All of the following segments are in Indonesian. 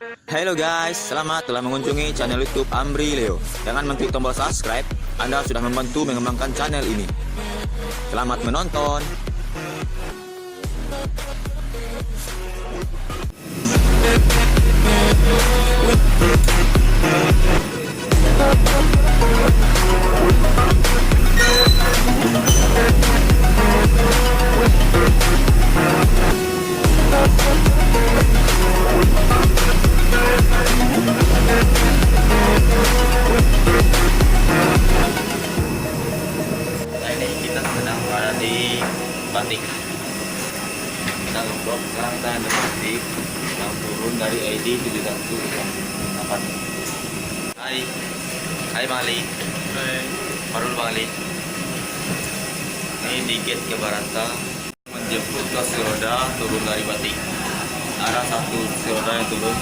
Halo guys, selamat telah mengunjungi channel YouTube Amri Leo. Jangan mengklik tombol subscribe, Anda sudah membantu mengembangkan channel ini. Selamat menonton. Ini kita sedang berada di Batik. Kita ngeblok sekarang kita ada Batik yang turun dari ID 7108. Hai, hai Bang Ali. Hai. Baru Bang Ali. Ini di gate ke Barata menjemput kursi roda turun dari Batik. Ada satu kursi roda yang turun.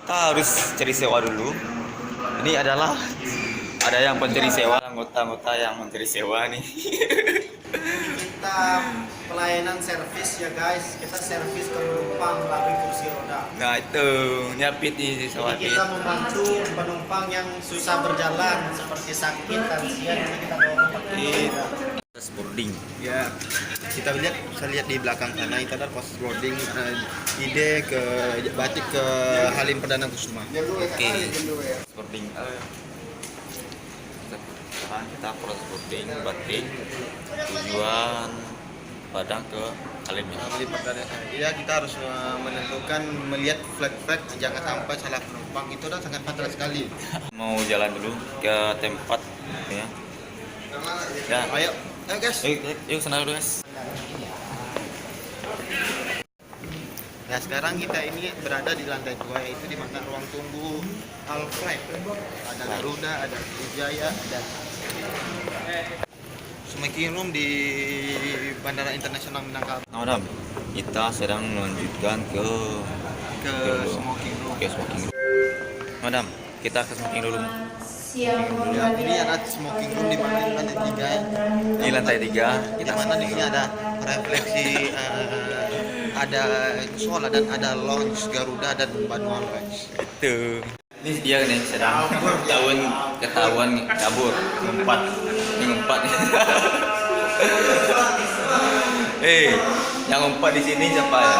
Kita harus cari sewa dulu. Ini adalah ada yang pencari sewa, anggota-anggota yang mencari sewa nih. Kita pelayanan servis ya guys. Kita servis ke penumpang melalui kursi roda. Nah itu nyapit nih sewa. Jadi kita membantu penumpang yang susah berjalan seperti sakit, lansia, jadi kita bawa pakai roda. Boarding. Ya, kita bisa lihat di belakang sana itu ada pos boarding ide ke Batik ke Halim Perdana Kusuma. Oke. Boarding. Sekarang kita proses boarding Batik tujuan Padang ke Halim. Halim Perdana. Ya, kita harus menentukan melihat flag jangan sampai salah penumpang. Itu udah sangat fatal sekali. Mau jalan dulu ke tempat ya. Ya, Ayo guys. yuk sana dulu guys. Nah sekarang kita ini berada di lantai 2 yaitu di mana ruang tunggu Alfred. Ada Garuda, ada Wijaya, ada smoking room di Bandara Internasional Minangkabau. Nah, Madam, kita sedang melanjutkan ke Smoking room. smoking room. Madam, kita ke smoking room. Ya, ini ada smoking room di mana di lantai 3 ya. Di lantai 3 Di kita mana di sini ada refleksi ada musola dan ada lounge Garuda dan Banua Lounge. itu. Ini dia nih sedang ketahuan kabur ngumpat. Ini ngumpat. Yang ngumpat di sini siapa ya?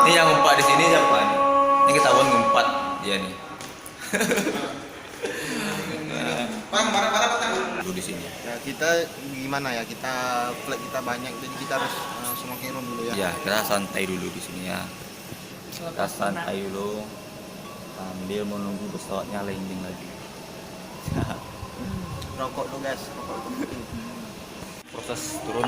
Ini yang ngumpat di sini siapa nih? Ini ketahuan ngumpat dia nih. Bang, marah-marah Dulu di sini. Ya, kita gimana ya? Flag kita banyak, jadi kita harus smoking room dulu ya. Ya, kita santai dulu di sini ya. Kita santai dulu sambil menunggu pesawatnya landing lagi. Rokok dulu guys, rokok dulu. Proses turun